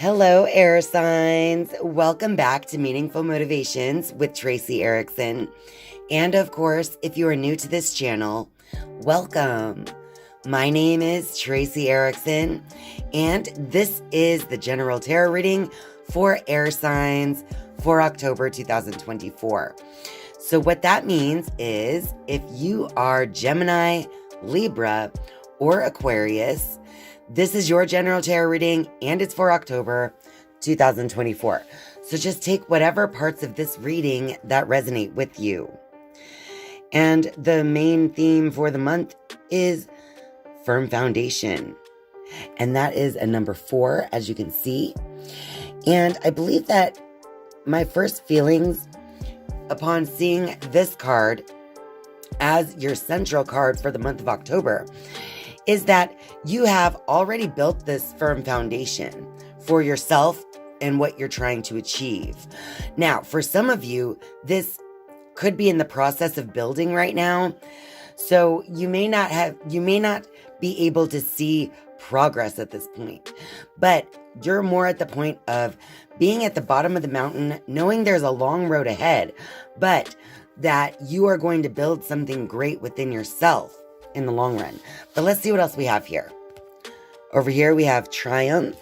Hello, air signs. Welcome back to Meaningful Motivations with Tracy Erickson. And of course, if you are new to this channel, welcome. My name is Tracy Erickson, and this is the general tarot reading for air signs for October 2024. So what that means is if you are Gemini, Libra, or Aquarius, this is your general tarot reading, and it's for October 2024. So just take whatever parts of this reading that resonate with you. And the main theme for the month is firm foundation. And that is a number 4, as you can see. And I believe that my first feelings upon seeing this card as your central card for the month of October is that you have already built this firm foundation for yourself and what you're trying to achieve. Now, for some of you, this could be in the process of building right now. So you may not be able to see progress at this point, but you're more at the point of being at the bottom of the mountain, knowing there's a long road ahead, but that you are going to build something great within yourself in the long run. But let's see what else we have here. Over here we have triumph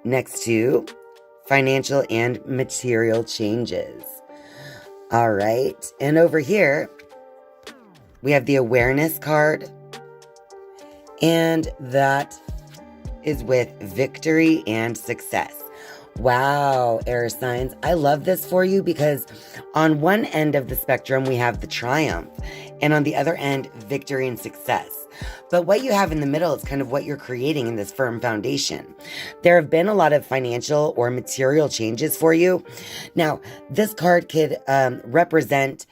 next to financial and material changes. All right. And over here we have the awareness card, and that is with victory and success. Wow, air signs. I love this for you because on one end of the spectrum, we have the triumph, and on the other end, victory and success. But what you have in the middle is kind of what you're creating in this firm foundation. There have been a lot of financial or material changes for you. Now, this card could represent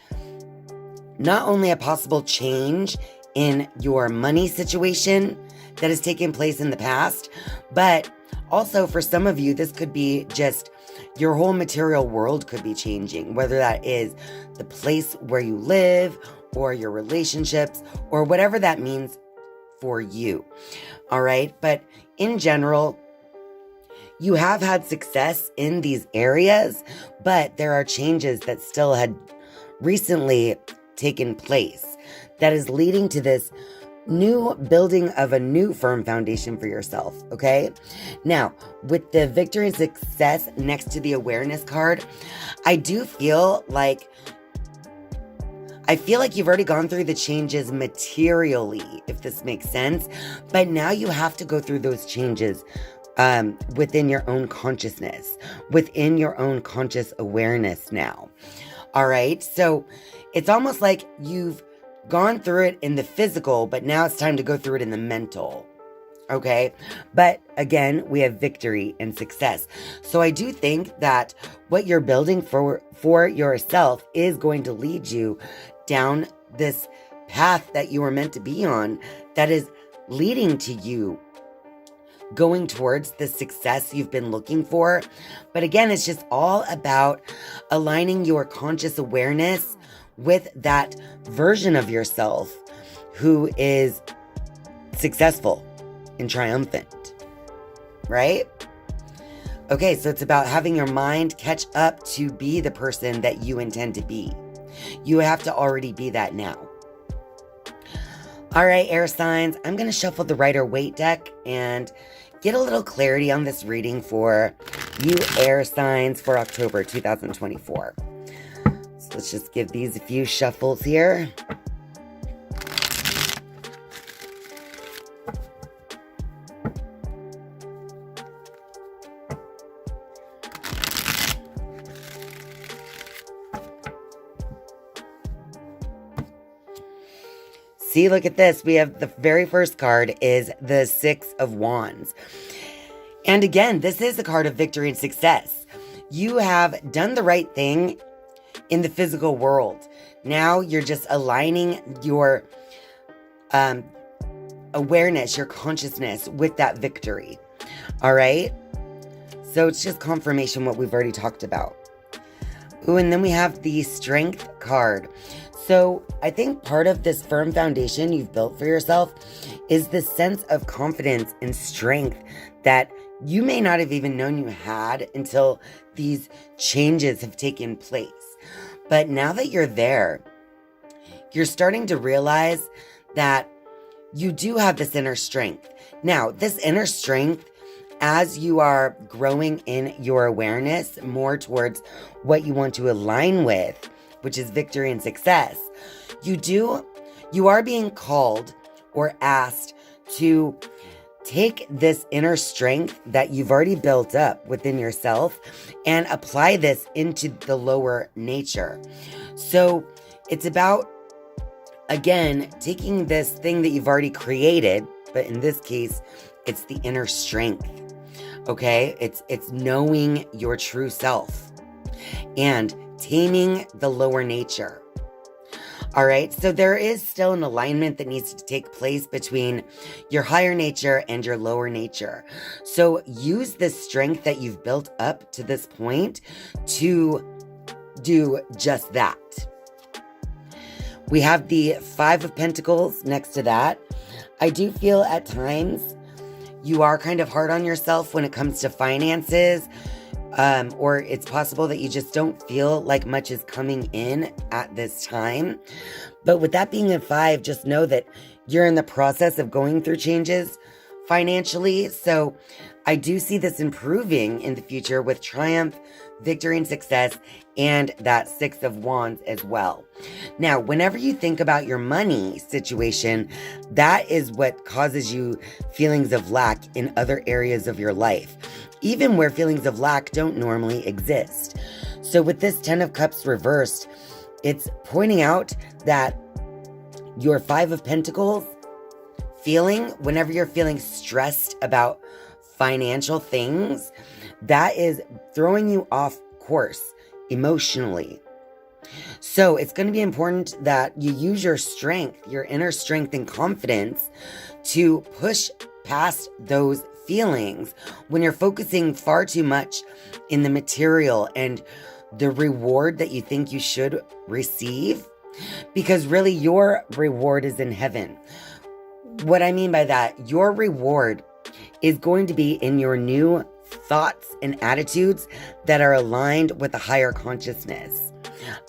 not only a possible change in your money situation that has taken place in the past, but also, for some of you, this could be just your whole material world could be changing, whether that is the place where you live or your relationships or whatever that means for you. All right. But in general, you have had success in these areas, but there are changes that still had recently taken place that is leading to this new building of a new firm foundation for yourself, okay? Now, with the victory and success next to the awareness card, I feel like you've already gone through the changes materially, if this makes sense, but now you have to go through those changes within your own consciousness, within your own conscious awareness now. All right? So it's almost like you've gone through it in the physical, but now it's time to go through it in the mental. Okay. But again, we have victory and success. So I do think that what you're building for yourself is going to lead you down this path that you were meant to be on, that is leading to you going towards the success you've been looking for. But again, it's just all about aligning your conscious awareness with that version of yourself who is successful and triumphant, right? Okay, so it's about having your mind catch up to be the person that you intend to be. You have to already be that now. All right, air signs, I'm going to shuffle the Rider-Waite deck and get a little clarity on this reading for you air signs for October 2024. Let's just give these a few shuffles here. See, look at this. We have the very first card is the 6 of Wands. And again, this is a card of victory and success. You have done the right thing in the physical world. Now you're just aligning your awareness, your consciousness with that victory. All right. So it's just confirmation what we've already talked about. Ooh, and then we have the strength card. So I think part of this firm foundation you've built for yourself is the sense of confidence and strength that you may not have even known you had until these changes have taken place. But now that you're there, you're starting to realize that you do have this inner strength. Now, this inner strength, as you are growing in your awareness more towards what you want to align with, which is victory and success, you are being called or asked to take this inner strength that you've already built up within yourself and apply this into the lower nature. So it's about, again, taking this thing that you've already created, but in this case, it's the inner strength. Okay? It's knowing your true self and taming the lower nature. All right, so there is still an alignment that needs to take place between your higher nature and your lower nature. So use this strength that you've built up to this point to do just that. We have the Five of Pentacles next to that. I do feel at times you are kind of hard on yourself when it comes to finances. Or it's possible that you just don't feel like much is coming in at this time. But with that being a 5, just know that you're in the process of going through changes financially. So I do see this improving in the future with triumph, victory, and success, and that 6 of Wands as well. Now, whenever you think about your money situation, that is what causes you feelings of lack in other areas of your life, even where feelings of lack don't normally exist. So with this 10 of Cups reversed, it's pointing out that your 5 of Pentacles feeling, whenever you're feeling stressed about financial things, that is throwing you off course emotionally. So it's going to be important that you use your strength, your inner strength and confidence to push past those feelings when you're focusing far too much in the material and the reward that you think you should receive, because really your reward is in heaven. What I mean by that, your reward is going to be in your new thoughts and attitudes that are aligned with a higher consciousness.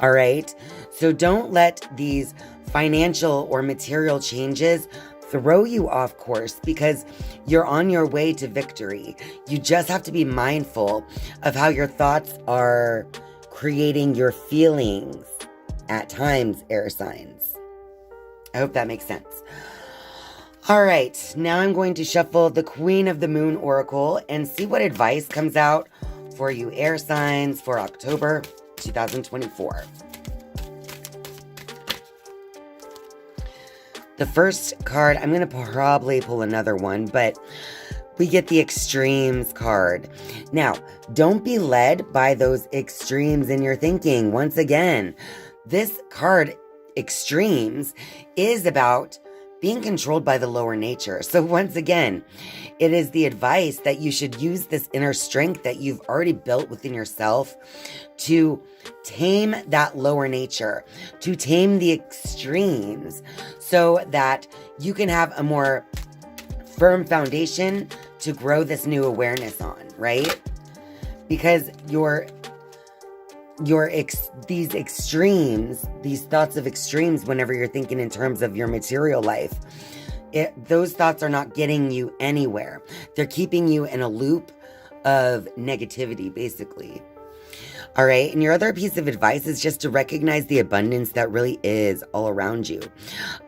All right. So don't let these financial or material changes throw you off course, because you're on your way to victory. You just have to be mindful of how your thoughts are creating your feelings at times, air signs. I hope that makes sense. All right, now I'm going to shuffle the Queen of the Moon Oracle and see what advice comes out for you air signs for October 2024. The first card, I'm going to probably pull another one, but we get the Extremes card. Now, don't be led by those extremes in your thinking. Once again, this card, Extremes, is about being controlled by the lower nature. So once again, it is the advice that you should use this inner strength that you've already built within yourself to tame that lower nature, to tame the extremes, so that you can have a more firm foundation to grow this new awareness on, right? Because these extremes, these thoughts of extremes, whenever you're thinking in terms of your material life, those thoughts are not getting you anywhere. They're keeping you in a loop of negativity, basically. All right. And your other piece of advice is just to recognize the abundance that really is all around you.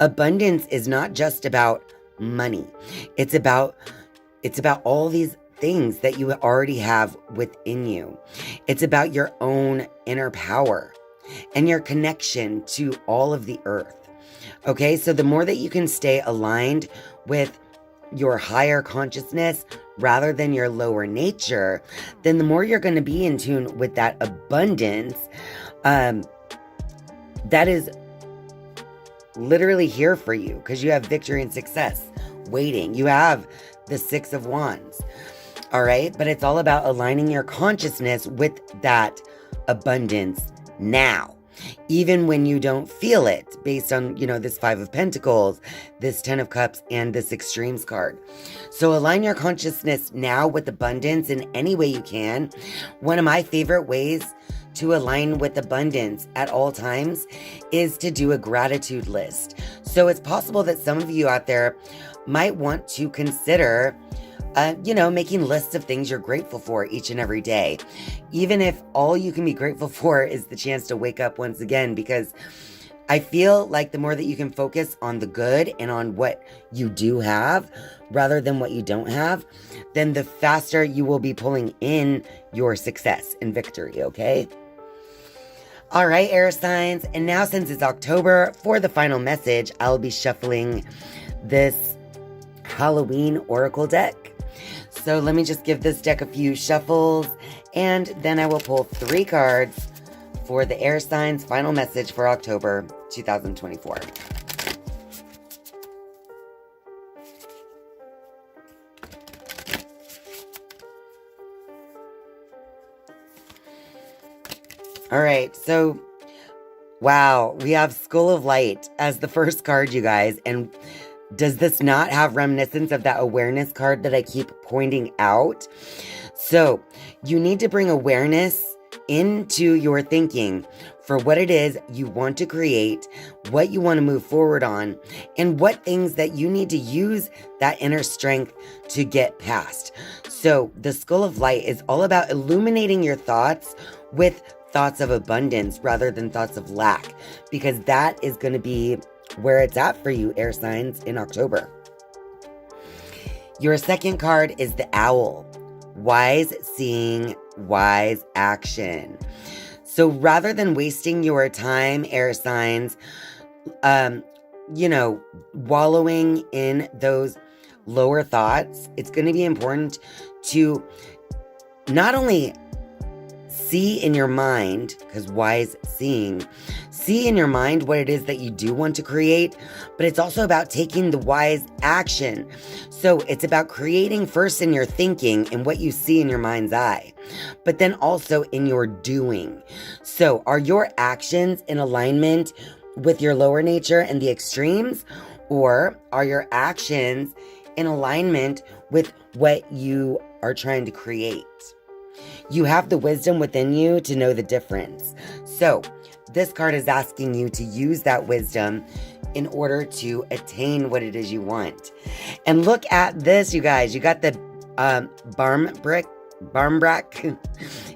Abundance is not just about money. It's about all these things that you already have within you. It's about your own inner power and your connection to all of the earth. Okay, so the more that you can stay aligned with your higher consciousness rather than your lower nature, then the more you're going to be in tune with that abundance that is literally here for you, because you have victory and success waiting. You have the 6 of Wands. All right. But it's all about aligning your consciousness with that abundance now. even when you don't feel it, based on, this Five of Pentacles, this Ten of Cups, and this Extremes card. So align your consciousness now with abundance in any way you can. One of my favorite ways to align with abundance at all times is to do a gratitude list. So it's possible that some of you out there might want to consider making lists of things you're grateful for each and every day. Even if all you can be grateful for is the chance to wake up once again, because I feel like the more that you can focus on the good and on what you do have rather than what you don't have, then the faster you will be pulling in your success and victory, okay? All right, air signs. And now, since it's October, for the final message, I'll be shuffling this Halloween Oracle deck. So let me just give this deck a few shuffles, and then I will pull 3 cards for the air signs' final message for October 2024. All right, so wow, we have School of Light as the first card, you guys. And does this not have reminiscence of that awareness card that I keep pointing out? So you need to bring awareness into your thinking for what it is you want to create, what you want to move forward on, and what things that you need to use that inner strength to get past. So the School of Light is all about illuminating your thoughts with thoughts of abundance rather than thoughts of lack, because that is going to be where it's at for you, air signs, in October. Your second card is the Owl. Wise seeing, wise action. So rather than wasting your time, air signs, wallowing in those lower thoughts, it's going to be important to not only see in your mind, because wise seeing, see in your mind what it is that you do want to create, but it's also about taking the wise action. So it's about creating first in your thinking and what you see in your mind's eye, but then also in your doing. So are your actions in alignment with your lower nature and the extremes, or are your actions in alignment with what you are trying to create? You have the wisdom within you to know the difference. So this card is asking you to use that wisdom in order to attain what it is you want. And look at this, you guys. You got the Barmbrack.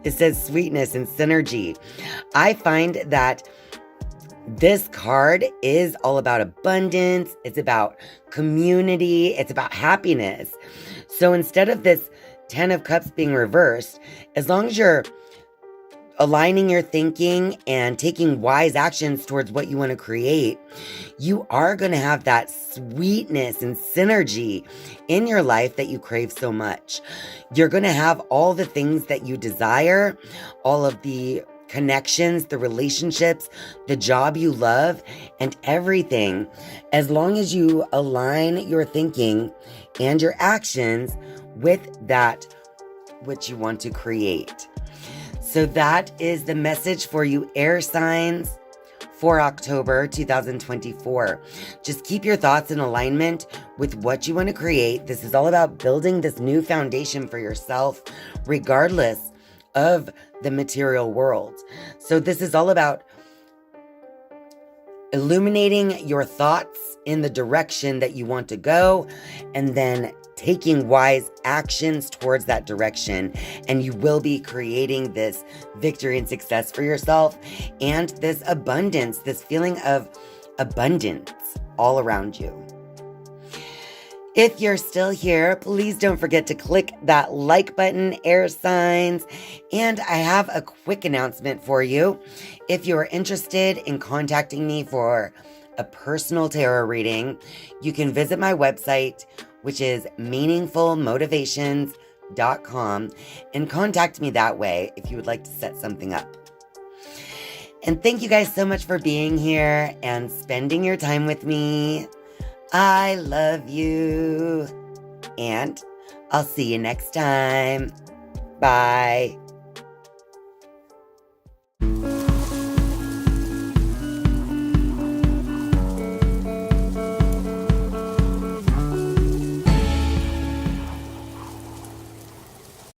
It says sweetness and synergy. I find that this card is all about abundance. It's about community. It's about happiness. So instead of this Ten of Cups being reversed, as long as you're aligning your thinking and taking wise actions towards what you want to create, you are going to have that sweetness and synergy in your life that you crave so much. You're going to have all the things that you desire, all of the connections, the relationships, the job you love, and everything, as long as you align your thinking and your actions with that which you want to create. So that is the message for you, air signs, for October 2024. Just keep your thoughts in alignment with what you want to create. This is all about building this new foundation for yourself, regardless of the material world. So this is all about illuminating your thoughts in the direction that you want to go, and then taking wise actions towards that direction, and you will be creating this victory and success for yourself, and this abundance, this feeling of abundance all around you. If you're still here, please don't forget to click that like button, air signs. And I have a quick announcement for you. If you're interested in contacting me for a personal tarot reading, you can visit my website, which is meaningfulmotivations.com, and contact me that way if you would like to set something up. And thank you guys so much for being here and spending your time with me. I love you, and I'll see you next time. Bye.